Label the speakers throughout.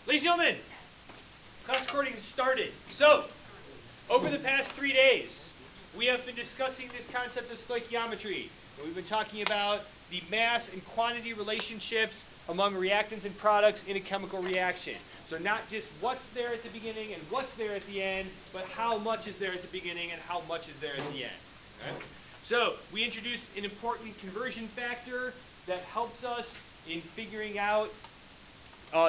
Speaker 1: Ladies and gentlemen, class recording has started. So, over the past 3 days, we have been discussing this concept of stoichiometry. And we've been talking about the mass and quantity relationships among reactants and products in a chemical reaction. So not just what's there at the beginning and what's there at the end, but how much is there at the beginning and how much is there at the end. Okay? So we introduced an important conversion factor that helps us in figuring out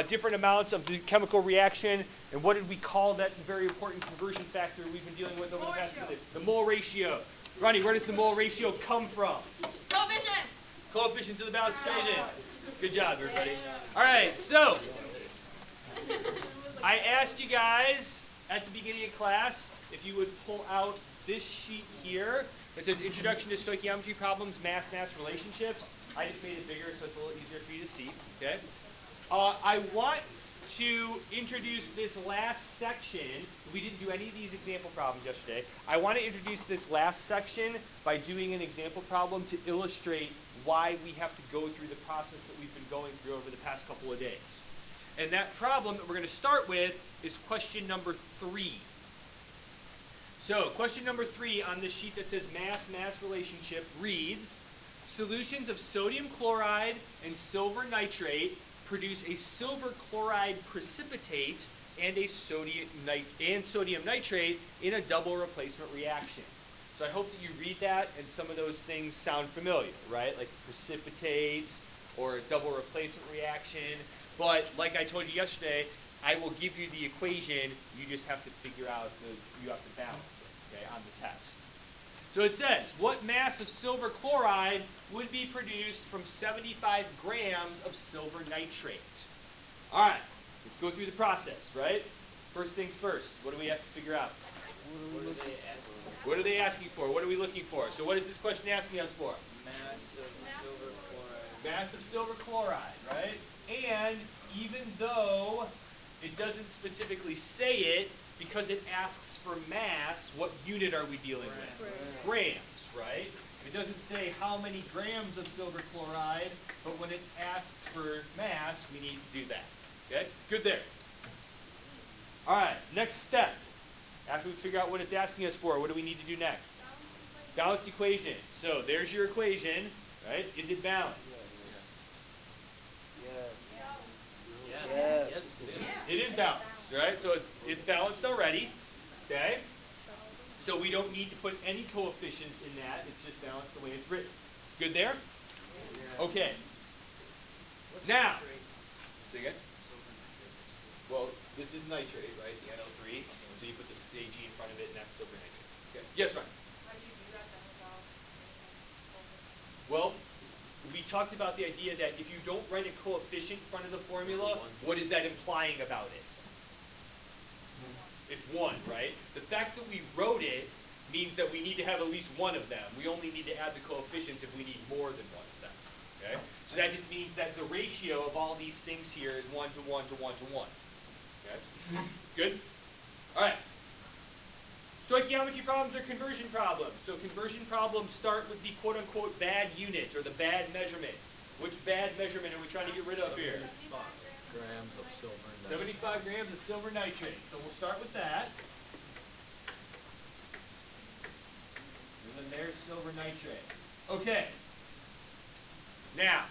Speaker 1: different amounts of the chemical reaction. And what did we call that very important conversion factor we've been dealing with over the past few days? The mole ratio. Ronnie, where does the mole ratio come from?
Speaker 2: Coefficient.
Speaker 1: Coefficients of the balance equation. Good job, everybody. All right, so I asked you guys at the beginning of class if you would pull out this sheet here. It says Introduction to Stoichiometry Problems, Mass-Mass Relationships. I just made it bigger so it's a little easier for you to see. Okay. I want to introduce this last section. We didn't do any of these example problems yesterday. I want to introduce this last section by doing an example problem to illustrate why we have to go through the process that we've been going through over the past couple of days. And that problem that we're going to start with is question number 3. So question number 3 on this sheet that says mass-mass relationship reads, solutions of sodium chloride and silver nitrate produce a silver chloride precipitate and a sodium nitrate in a double replacement reaction. So I hope that you read that and some of those things sound familiar, right? Like precipitate or a double replacement reaction. But like I told you yesterday, I will give you the equation. You just have to figure out, you have to balance it, okay, on the test. So it says, what mass of silver chloride would be produced from 75 grams of silver nitrate? All right, let's go through the process, right? First things first, what do we have to figure out? What are they asking for? What are we looking for? So what is this question asking us for?
Speaker 3: Mass of silver chloride.
Speaker 1: Mass of silver chloride, right? And even though it doesn't specifically say it, because it asks for mass, what unit are we dealing with? Grams, right? It doesn't say how many grams of silver chloride, but when it asks for mass, we need to do that. Okay? Good there. All right, next step. After we figure out what it's asking us for, what do we need to do next? Balanced equation. So there's your equation, right? Is it balanced?
Speaker 3: Yes.
Speaker 1: It is balanced, right? So it's balanced already, okay? So we don't need to put any coefficients in that. It's just balanced the way it's written. Good there? Okay. Now, say again? Well, this is nitrate, right? The NO3. So you put the Ag in front of it, and that's silver nitrate. Okay. Yes, Ryan?
Speaker 2: How do you do that then without
Speaker 1: Well, we talked about the idea that if you don't write a coefficient in front of the formula, what is that implying about it? It's 1, right? The fact that we wrote it means that we need to have at least one of them. We only need to add the coefficients if we need more than one of them. Okay? So that just means that the ratio of all these things here is 1 to 1 to 1 to 1. Okay? Good? All right. Stoichiometry problems are conversion problems. So conversion problems start with the quote-unquote bad unit or the bad measurement. Which bad measurement are we trying to get rid of here?
Speaker 3: 75 grams of silver nitrate.
Speaker 1: 75 grams of silver nitrate. So we'll start with that. And then there's silver nitrate. Okay. Now,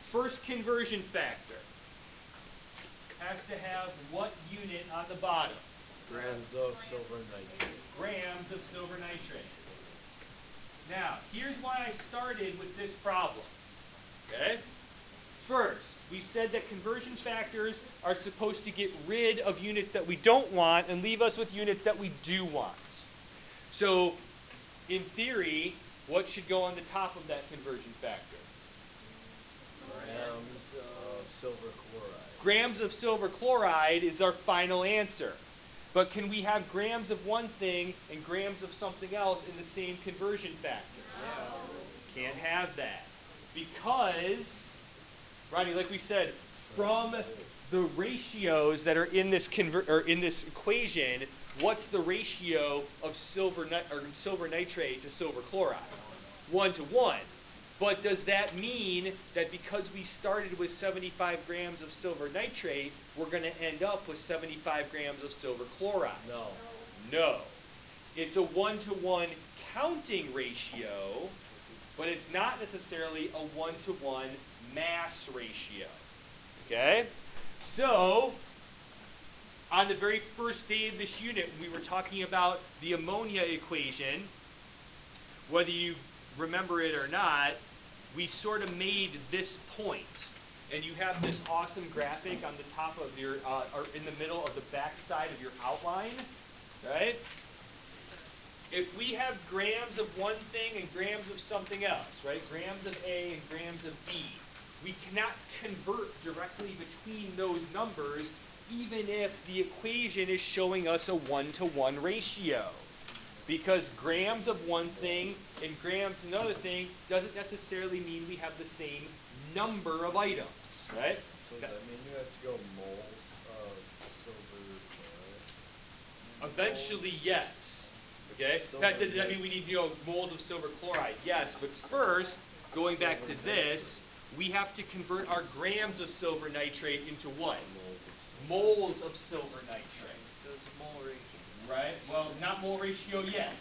Speaker 1: first conversion factor has to have what unit on the bottom?
Speaker 3: Grams of silver nitrate.
Speaker 1: Grams of silver nitrate. Now, here's why I started with this problem. Okay? First, we said that conversion factors are supposed to get rid of units that we don't want and leave us with units that we do want. So, in theory, what should go on the top of that conversion factor?
Speaker 3: Grams of silver chloride.
Speaker 1: Grams of silver chloride is our final answer. But can we have grams of one thing and grams of something else in the same conversion factor? No. Can't have that. Because, Ronnie, like we said, from the ratios that are in this equation, what's the ratio of silver nitrate to silver chloride? 1 to 1. But does that mean that because we started with 75 grams of silver nitrate, we're going to end up with 75 grams of silver chloride?
Speaker 3: No.
Speaker 1: No. It's a 1-to-1 counting ratio, but it's not necessarily a 1-to-1 mass ratio. Okay? So, on the very first day of this unit, we were talking about the ammonia equation. Whether you remember it or not, we sort of made this point. And you have this awesome graphic on the top of your, or in the middle of the back side of your outline, right? If we have grams of one thing and grams of something else, right? Grams of A and grams of B, we cannot convert directly between those numbers even if the equation is showing us a 1-to-1 ratio. Because grams of one thing and grams of another thing doesn't necessarily mean we have the same number of items, right?
Speaker 3: So does that mean you have to go moles of silver chloride?
Speaker 1: Eventually, yes. Okay?
Speaker 3: Silver
Speaker 1: Does that mean we need, moles of silver chloride? Yes, but first, going back to this, we have to convert our grams of silver nitrate into what? Moles of silver nitrate.
Speaker 3: So it's a mole ratio.
Speaker 1: Right? Well, not mole ratio yet.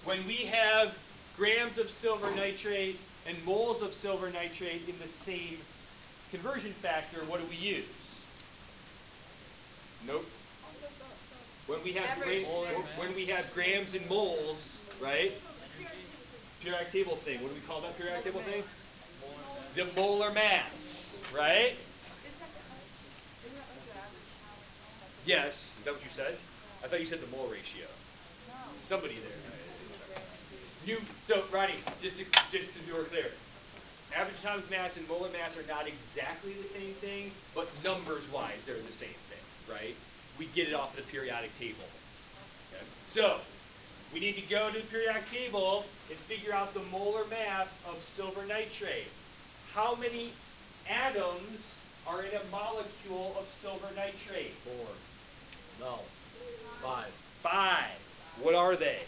Speaker 1: When we have grams of silver nitrate and moles of silver nitrate in the same conversion factor, what do we use? Nope. When we have grams and moles, right? Periodic table thing. What do we call that periodic table thing? The molar mass, right? Yes. Is that what you said? I thought you said the mole ratio. Somebody there. So, Ronnie, just to be more clear, average atomic mass and molar mass are not exactly the same thing, but numbers-wise, they're the same thing, right? We get it off of the periodic table. Okay? So, we need to go to the periodic table and figure out the molar mass of silver nitrate. How many atoms are in a molecule of silver nitrate?
Speaker 3: 4. No. 5.
Speaker 1: 5. What are they?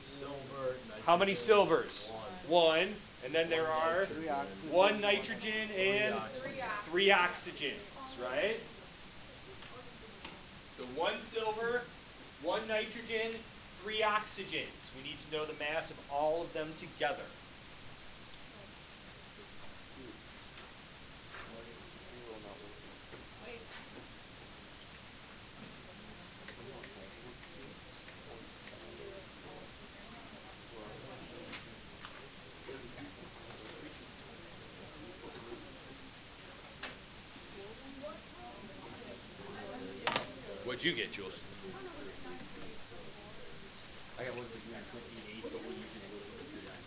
Speaker 3: Silver, nitrogen.
Speaker 1: How many silvers? 1. And then there are
Speaker 3: Three oxygen.
Speaker 1: 1 nitrogen and
Speaker 3: Three
Speaker 1: 3 oxygens, right? So 1 silver, 1 nitrogen, 3 oxygens. We need to know the mass of all of them together. What'd you get, Jules? I got 158, but we're using a little bit of periodic.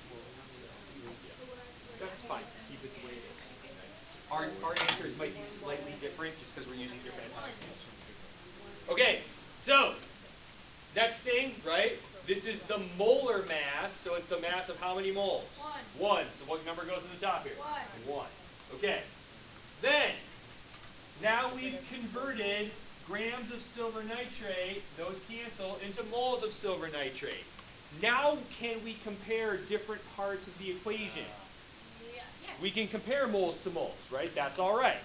Speaker 1: That's fine. Keep it the way it is. Our answers might be slightly different just because we're using different atomic units. Okay, so next thing, right? This is the molar mass, so it's the mass of how many moles? 1. So what number goes to the top here? 1. Okay. Then, now we've converted grams of silver nitrate, those cancel, into moles of silver nitrate. Now can we compare different parts of the equation?
Speaker 2: Yes.
Speaker 1: We can compare moles to moles, right? That's all right,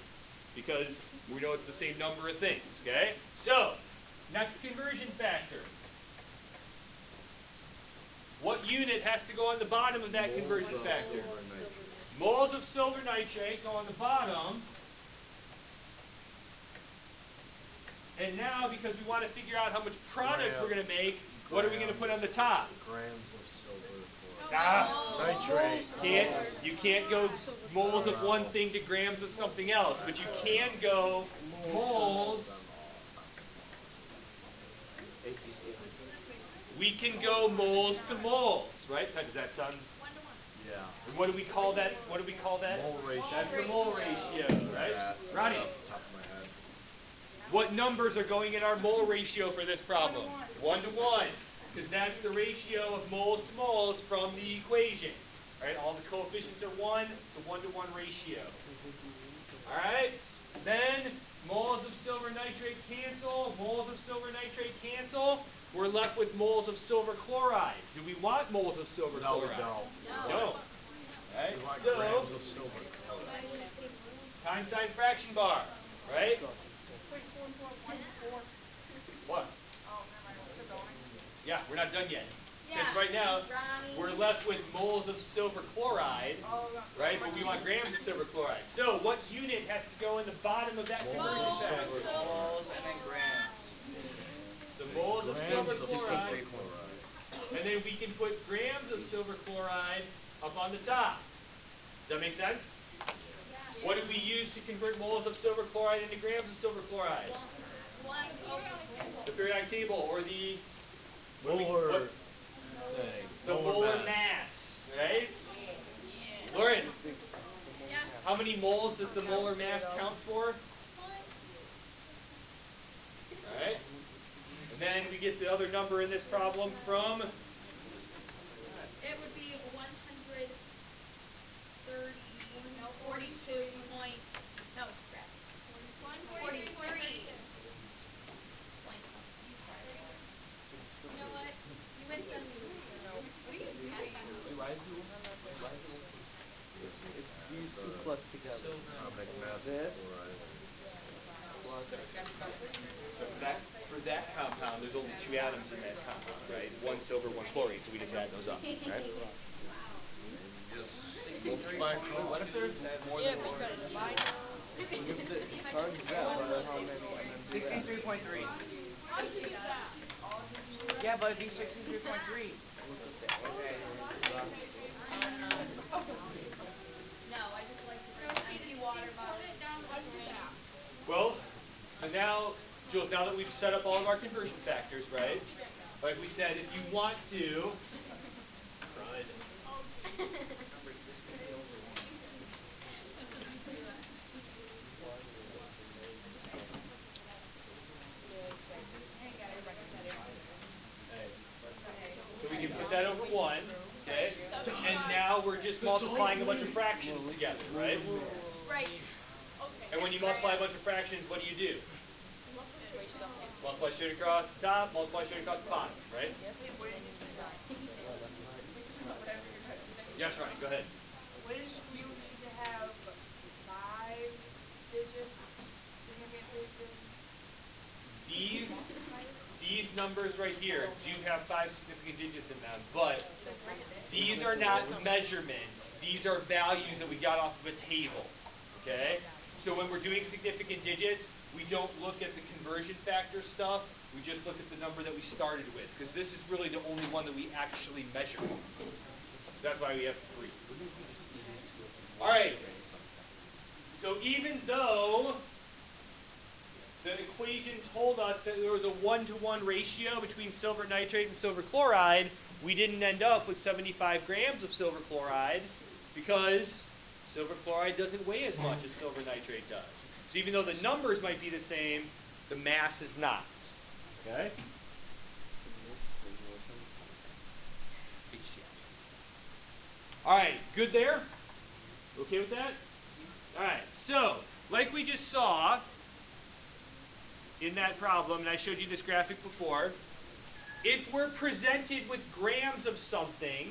Speaker 1: because we know it's the same number of things, okay? So, next conversion factor. What unit has to go on the bottom of that conversion factor? Moles of silver nitrate go on the bottom. And now, because we want to figure out how much product we're going to make, what are we going to put on the top?
Speaker 3: Grams of silver chloride.
Speaker 1: Nitrate. You can't go moles of one thing to grams of something else, but you can go moles. We can go moles to moles, right? Does that sound?
Speaker 3: Yeah.
Speaker 1: And what do we call that? What do we call that?
Speaker 3: Mole ratio.
Speaker 1: That's the mole ratio, right?
Speaker 3: Yeah,
Speaker 1: Ronnie,
Speaker 3: off the top of my head.
Speaker 1: what numbers are going in our mole ratio for this problem? 1 to 1, because that's the ratio of moles to moles from the equation. All right, all the coefficients are 1. It's a 1-to-1 ratio. All right, Then moles of silver nitrate cancel, moles of silver nitrate cancel. We're left with moles of silver chloride. Do we want moles of silver
Speaker 3: No, we
Speaker 1: chloride?
Speaker 3: don't.
Speaker 1: Don't. Right?
Speaker 3: We want
Speaker 1: So,
Speaker 3: grams of silver chloride.
Speaker 1: time sign fraction bar, right? What? Yeah, we're not done yet. Because
Speaker 2: Yeah.
Speaker 1: right now,
Speaker 2: Ronnie.
Speaker 1: we're left with moles of silver chloride, right? But we want grams of silver chloride. So what unit has to go in the bottom of that conversion
Speaker 2: Moles
Speaker 1: factor?
Speaker 2: of silver.
Speaker 4: Moles and then grams.
Speaker 1: The moles of
Speaker 3: Grams
Speaker 1: silver
Speaker 3: of silver
Speaker 1: chloride.
Speaker 3: chloride.
Speaker 1: And then we can put grams of silver chloride up on the top. Does that make sense? What did we use to convert moles of silver chloride into grams of silver chloride?
Speaker 2: One over.
Speaker 1: The periodic table, or the
Speaker 3: Molar
Speaker 1: what-
Speaker 3: thing.
Speaker 1: the molar mass, right? Lauren,
Speaker 2: Yeah.
Speaker 1: how many moles does the molar mass count for? Alright. And then we get the other number in this problem from
Speaker 2: It would be 142 point. No, crap. 43. You know what? You went some. What are you doing?
Speaker 4: These two plus together.
Speaker 3: Atomic mass
Speaker 4: This.
Speaker 3: chloride.
Speaker 1: for that compound, there's only 2 atoms in that compound, right? 1 silver, 1 chlorine, so we just add those up, right?
Speaker 3: Multiply through.
Speaker 4: What if there's more than one? Times that by how many? 63.3.
Speaker 2: How did you do that?
Speaker 4: Yeah, but it'd be 63.3. Okay.
Speaker 2: No, I just like to bring empty water bottles.
Speaker 1: Well, so now, Jules, now that we've set up all of our conversion factors, right? Like we said, if you want to, so we can put that over 1, okay? And now we're just multiplying a bunch of fractions together, right?
Speaker 2: Right.
Speaker 1: And when you multiply a bunch of fractions, what do? Multiply straight across the top, multiply straight across the bottom, right? Yes, Ryan, go ahead.
Speaker 5: Wouldn't you need to have 5 digits, significant digits?
Speaker 1: These numbers right here do have 5 significant digits in them, but these are not measurements. These are values that we got off of a table, okay? So when we're doing significant digits, we don't look at the conversion factor stuff. We just look at the number that we started with, because this is really the only one that we actually measure. So that's why we have 3. All right. So even though the equation told us that there was a 1-to-1 ratio between silver nitrate and silver chloride, we didn't end up with 75 grams of silver chloride because silver chloride doesn't weigh as much as silver nitrate does. So even though the numbers might be the same, the mass is not. Okay? All right, good there? Okay with that? All right, so like we just saw in that problem, and I showed you this graphic before, if we're presented with grams of something,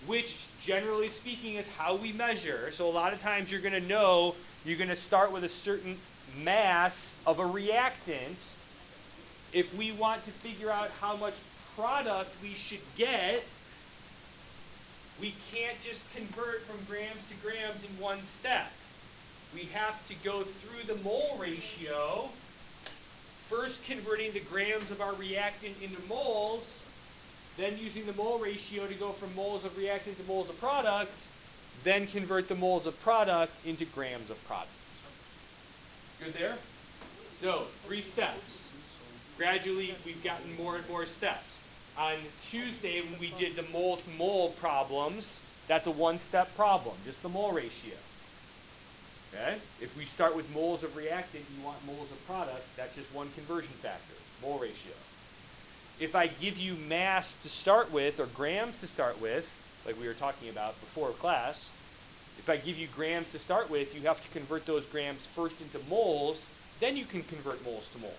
Speaker 1: which generally speaking is how we measure, so a lot of times you're going to know you're going to start with a certain mass of a reactant. If we want to figure out how much product we should get, we can't just convert from grams to grams in one step. We have to go through the mole ratio, first converting the grams of our reactant into moles, then using the mole ratio to go from moles of reactant to moles of product, then convert the moles of product into grams of product. Good there? So, 3 steps. Gradually, we've gotten more and more steps. On Tuesday, when we did the mole-to-mole problems, that's a 1-step problem, just the mole ratio. Okay? If we start with moles of reactant and you want moles of product, that's just 1 conversion factor, mole ratio. If I give you mass to start with, or grams to start with, like we were talking about before class, If I give you grams to start with, you have to convert those grams first into moles, then you can convert moles to moles.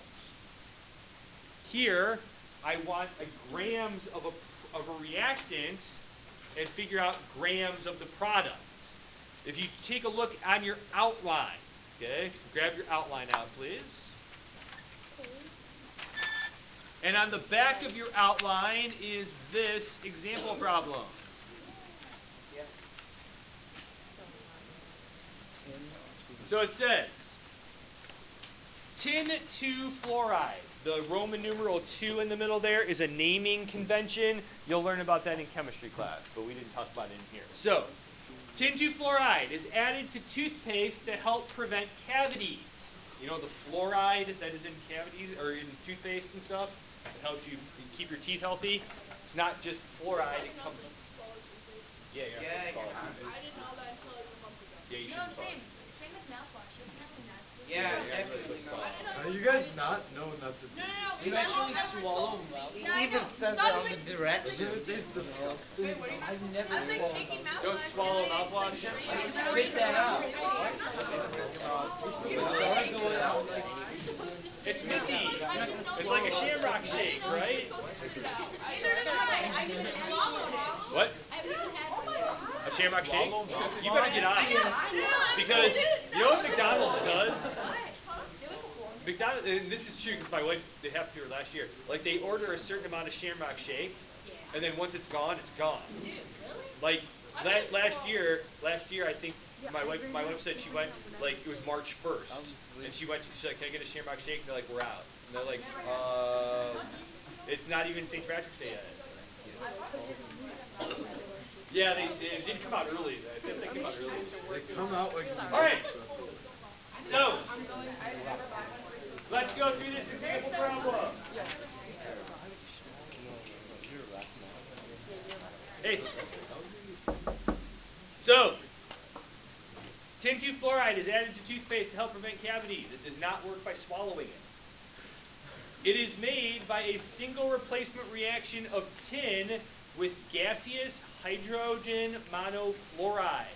Speaker 1: Here, I want grams of a reactant and figure out grams of the product. If you take a look on your outline, okay, grab your outline out, please. And on the back of your outline is this example problem. So it says, tin 2 fluoride. The Roman numeral 2 in the middle there is a naming convention. You'll learn about that in chemistry class, but we didn't talk about it in here. So, tin 2 fluoride is added to toothpaste to help prevent cavities. You know the fluoride that is in cavities or in toothpaste and stuff? It helps you keep your teeth healthy. It's not just fluoride, it comes... Yeah, you're not supposed to swallow toothpaste.
Speaker 5: I didn't know that until like a month ago.
Speaker 1: Yeah, you
Speaker 2: No,
Speaker 1: shouldn't swallow.
Speaker 2: same with mouthwash. Isn't that when that's supposed to
Speaker 4: Yeah,
Speaker 1: You're not
Speaker 4: definitely
Speaker 1: supposed to
Speaker 4: not.
Speaker 1: swallow.
Speaker 3: You guys not know not to do
Speaker 5: No,
Speaker 3: it.
Speaker 4: You
Speaker 5: because
Speaker 4: actually
Speaker 5: no one ever
Speaker 4: swallow
Speaker 5: told me.
Speaker 4: mouth.
Speaker 2: Yeah, I
Speaker 6: even
Speaker 2: know.
Speaker 6: says
Speaker 2: So I
Speaker 6: it
Speaker 2: was
Speaker 6: on the
Speaker 2: like-
Speaker 6: directions.
Speaker 2: I was like,
Speaker 3: It tastes disgusting.
Speaker 5: Wait, what are you
Speaker 6: I've never
Speaker 2: I was like
Speaker 6: swallowed
Speaker 2: taking
Speaker 6: mouth.
Speaker 2: mouthwash.
Speaker 1: Don't swallow mouthwash.
Speaker 6: Spit that out.
Speaker 1: It's minty. It's like a shamrock shake, right?
Speaker 2: Neither did I just swallowed it.
Speaker 1: What?
Speaker 2: I've never had
Speaker 1: A shamrock shake? You better get on it. Because you know what McDonald's does? McDonald's, and this is true because my wife, they happened here last year. Like they order a certain amount of shamrock shake, and then once it's gone, it's gone. Like last year I think my wife said she went, like it was March 1st, and she's like, can I get a shamrock shake? And they're like, we're out. And they're like, it's not even St. Patrick's Day yet. Yeah, they did come out early. I think they came out early.
Speaker 3: They come out like...
Speaker 1: All right. So, let's go through this example problem. Hey. So, tin 2 fluoride is added to toothpaste to help prevent cavities. It does not work by swallowing it. It is made by a single replacement reaction of tin with gaseous hydrogen monofluoride.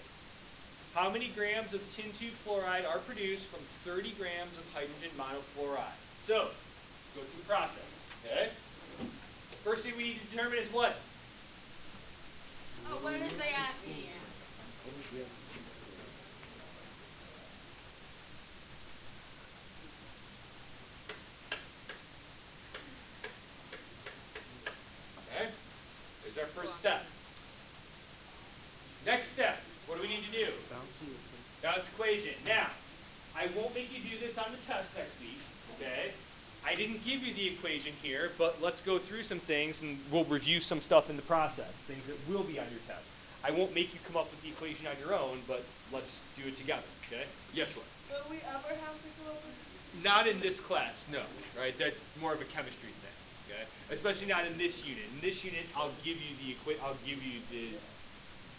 Speaker 1: How many grams of tin 2 fluoride are produced from 30 grams of hydrogen monofluoride? So, let's go through the process, okay? First thing we need to determine is what?
Speaker 2: Oh, what is they asking you?
Speaker 1: Okay? There's our first step. Next step, what do we need to do? Balance equation. Now, I won't make you do this on the test next week, okay? I didn't give you the equation here, but let's go through some things and we'll review some stuff in the process, things that will be on your test. I won't make you come up with the equation on your own, but let's do it together, okay? Yes, Lynn?
Speaker 5: Will we ever have to go over?
Speaker 1: Not in this class, no. Right? That's more of a chemistry thing, okay? Especially not in this unit. In this unit, I'll give you the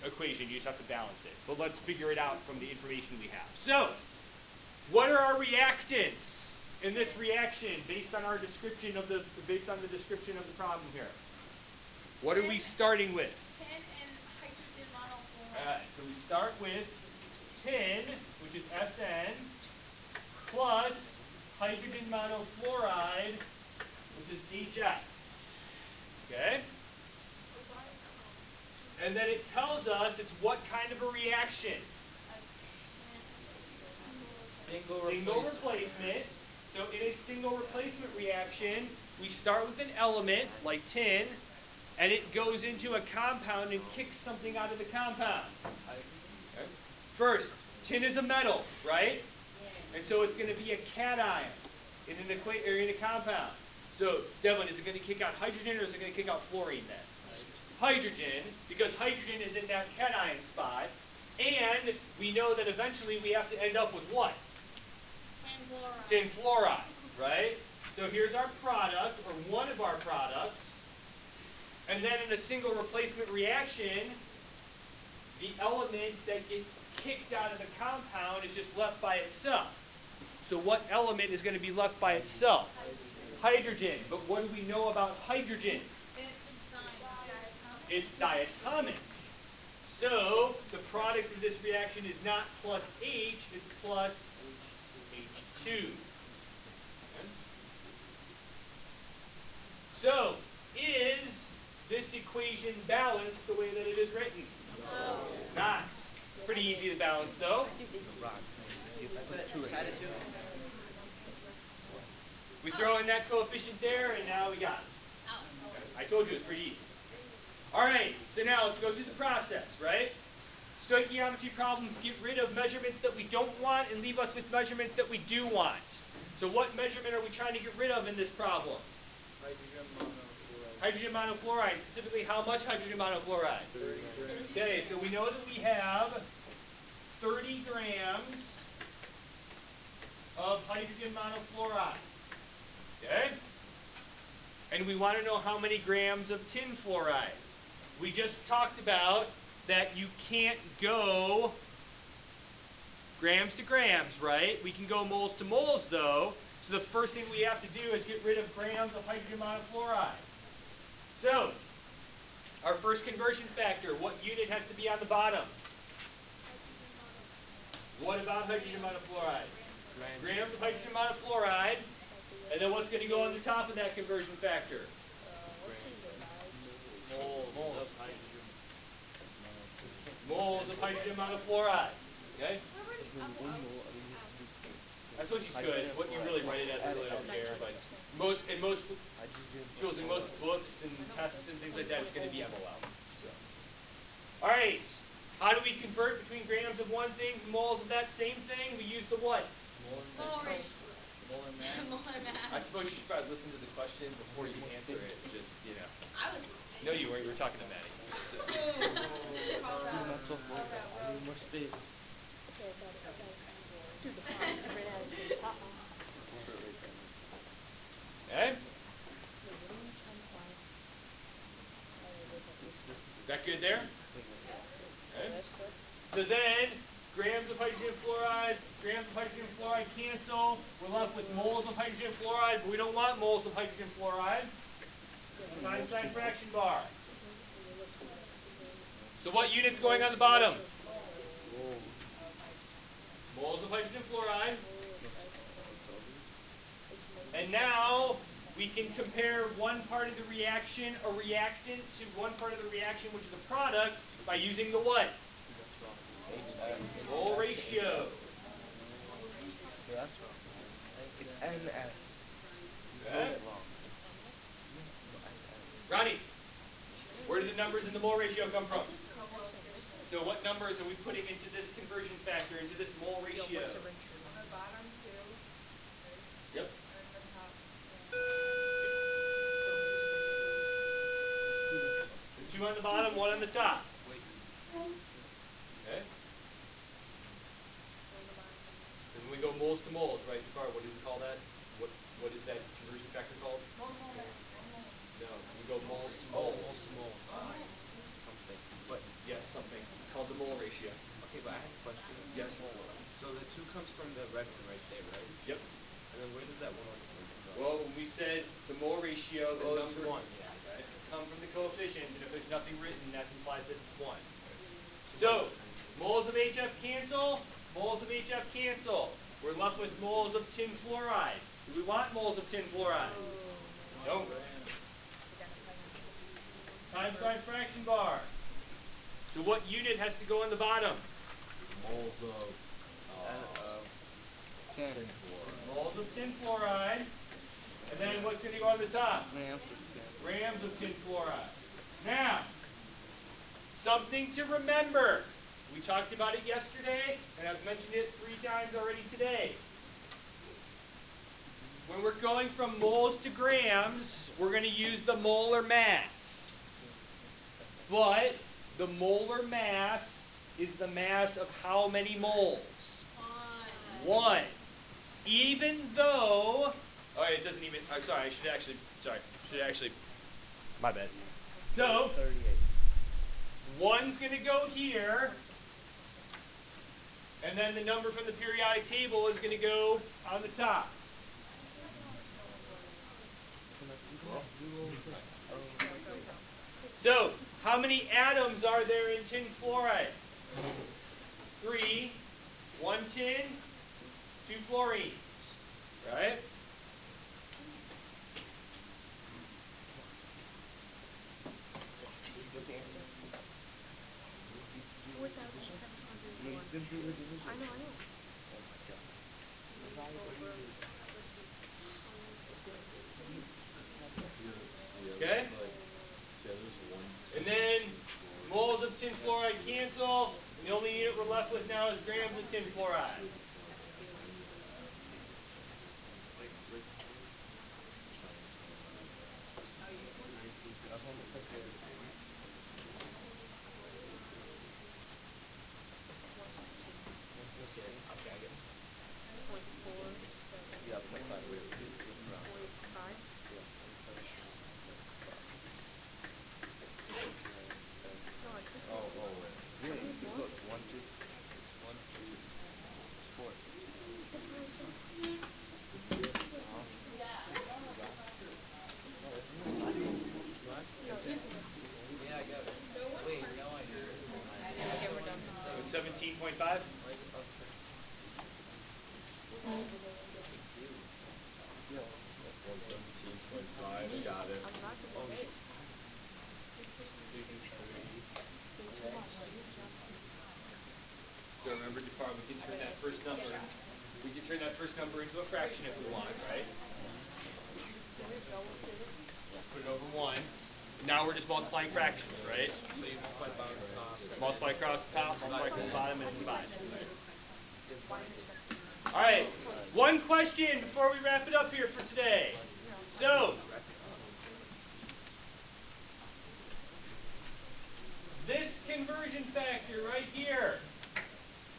Speaker 1: equation. You just have to balance it. But let's figure it out from the information we have. So, what are our reactants in this reaction based on our description of the description of the problem here? What are we starting with?
Speaker 2: Tin and hydrogen monofluoride.
Speaker 1: Alright, so we start with tin, which is SN, plus hydrogen monofluoride, which is HF. Okay? And then it tells us it's what kind of a reaction? Single replacement. So in a single replacement reaction, we start with an element, like tin, and it goes into a compound and kicks something out of the compound. Okay. First, tin is a metal, right? And so it's going to be a cation in a compound. So, Devlin, is it going to kick out hydrogen or is it going to kick out fluorine then? Hydrogen, because hydrogen is in that cation spot, and we know that eventually we have to end up with what?
Speaker 2: Tin fluoride.
Speaker 1: Tin fluoride, right? So here's our product, or one of our products, and then in a single replacement reaction, the element that gets kicked out of the compound is just left by itself. So what element is going to be left by itself? Hydrogen. But what do we know about hydrogen? It's diatomic. So the product of this reaction is not plus H, it's plus H2. Okay. So, is this equation balanced the way that it is written? No. It's not. It's pretty easy to balance though. We throw in that coefficient there and now we got it. I told you it was pretty easy. Alright, so now let's go through the process, right? Stoichiometry problems get rid of measurements that we don't want and leave us with measurements that we do want. So what measurement are we trying to get rid of in this problem? Hydrogen monofluoride. Specifically, how much hydrogen monofluoride?
Speaker 3: 30 grams.
Speaker 1: Okay, so we know that we have 30 grams of hydrogen monofluoride. Okay? And we want to know how many grams of tin fluoride. We just talked about that you can't go grams to grams, right? We can go moles to moles, though. So the first thing we have to do is get rid of grams of hydrogen monofluoride. So, our first conversion factor, what unit has to be on the bottom? What about hydrogen monofluoride? Grams of hydrogen monofluoride. And then what's going to go on the top of that conversion factor? Moles of hydrogen monofluoride. Okay? That's which is good. What you really write it as, I really don't care. But most tools in most books and tests and things like that, it's going to be MOL. So, all right. How do we convert between grams of one thing to moles of that same thing? We use the what?
Speaker 2: Mole ratio. Molar mass.
Speaker 1: I suppose you should probably listen to the question before you answer it. Just, you know.
Speaker 2: I was
Speaker 1: No, you weren't. You were talking to Maddie. So. Okay. Is that good there? Okay. So then, grams of hydrogen fluoride cancel. We're left with moles of hydrogen fluoride, but we don't want moles of hydrogen fluoride. Time sign fraction bar. So what unit's going on the bottom? Moles of hydrogen fluoride. And now we can compare one part of the reaction, a reactant, to one part of the reaction, which is a product, by using the what? Mole ratio.
Speaker 4: It's NS.
Speaker 1: Okay. Ronnie, where did the numbers in the mole ratio come from? So what numbers are we putting into this conversion factor, into this mole ratio?
Speaker 5: On the bottom two.
Speaker 1: Yep.
Speaker 5: And the top.
Speaker 1: The two on the bottom, one on the top. Okay. Then we go moles to moles, right, Jafar? What do we call that? What is that conversion factor called? No, we go moles to moles.
Speaker 4: Something. But
Speaker 1: Yes, something. It's called the mole ratio.
Speaker 4: okay, but I have a question.
Speaker 1: Yes.
Speaker 4: So the 2 comes from the red one right there, right?
Speaker 1: Yep.
Speaker 4: And then where does that 1 come from?
Speaker 1: Well, when we said the mole ratio, the
Speaker 4: Oh, it's
Speaker 1: number
Speaker 4: 1, yeah.
Speaker 1: right, come from the coefficients, and if there's nothing written, that implies that it's 1. So, moles of HF cancel, moles of HF cancel. We're left with moles of tin fluoride. Do we want moles of tin fluoride? No. Time sign fraction bar. So what unit has to go on the bottom?
Speaker 3: Moles of
Speaker 4: Ten.
Speaker 3: tin fluoride.
Speaker 1: Moles of tin fluoride. And then what's going to go on the top? Grams of tin fluoride. Now, something to remember. We talked about it yesterday, and I've mentioned it 3 times already today. When we're going from moles to grams, we're going to use the molar mass. But the molar mass is the mass of how many moles? 1. Even though, oh, it doesn't even, I'm sorry, should actually, my bad. So,
Speaker 4: 38.
Speaker 1: 1's going to go here, and then the number from the periodic table is going to go on the top. So, How many atoms are there in tin fluoride? 3, 1 tin, 2 fluorines, right?
Speaker 4: What's the answer?
Speaker 2: 4,701. I know.
Speaker 4: Oh my god.
Speaker 1: Okay? And then moles of tin fluoride cancel. And the only unit we're left with now is grams of tin fluoride.
Speaker 4: Okay, I get it.
Speaker 2: 0.47.
Speaker 4: Yeah, 0.5.
Speaker 2: 0.5. No, I clicked
Speaker 3: Oh,
Speaker 2: it.
Speaker 3: yeah, you can look, 1, 2, 1, 2, 4.
Speaker 2: That's what I said. No, easy.
Speaker 4: Yeah, I got it. Wait, no, I do.
Speaker 2: Okay, we're done.
Speaker 1: 17.5?
Speaker 3: Yeah. 117.5, got it.
Speaker 2: I'm not gonna wait.
Speaker 1: So remember, Jafar, we can turn that first number. We can turn that first number into a fraction if we want, right? Put it over once. Now we're just multiplying fractions, right?
Speaker 4: So you multiply bottom to top.
Speaker 1: Multiply across the top, multiply across the bottom, and divide. All right. One question before we wrap it up here for today. So, this conversion factor right here,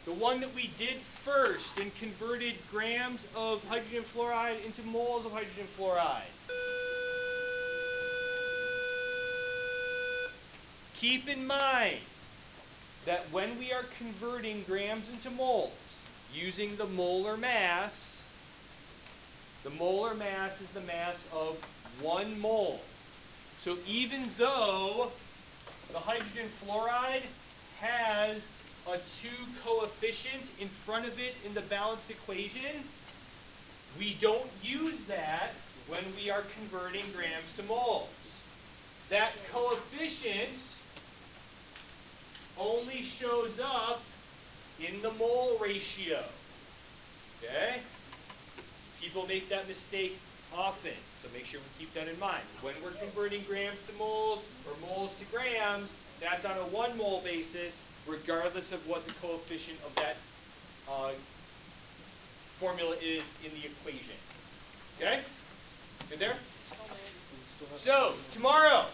Speaker 1: the one that we did first and converted grams of hydrogen fluoride into moles of hydrogen fluoride. Keep in mind that when we are converting grams into moles using the molar mass is the mass of 1 mole. So even though the hydrogen fluoride has a 2 coefficient in front of it in the balanced equation, we don't use that when we are converting grams to moles. That coefficient only shows up in the mole ratio. Okay? People make that mistake often, so make sure we keep that in mind. When we're converting grams to moles or moles to grams, that's on a 1 mole basis, regardless of what the coefficient of that formula is in the equation. Okay? Good there? So, tomorrow,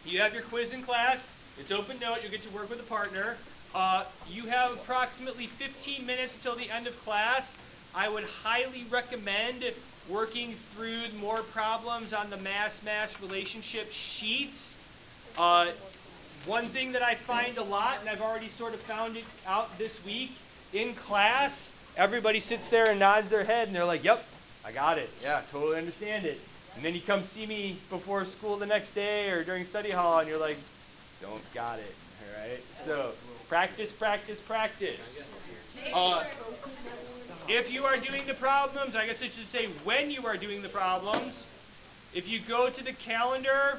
Speaker 1: you have your quiz in class. It's open note. You'll get to work with a partner. You have approximately 15 minutes till the end of class. I would highly recommend working through more problems on the mass-mass relationship sheets. One thing that I find a lot, and I've already sort of found it out this week, in class, everybody sits there and nods their head, and they're like, yep, I got it. Yeah, totally understand it. And then you come see me before school the next day or during study hall, and you're like, don't got it. All right? So, practice, practice, practice. If you are doing the problems, I guess I should say when you are doing the problems, if you go to the calendar,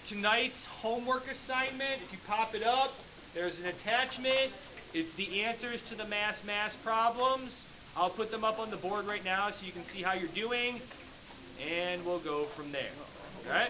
Speaker 1: tonight's homework assignment, if you pop it up, there's an attachment. It's the answers to the mass-mass problems. I'll put them up on the board right now so you can see how you're doing, and we'll go from there. All right?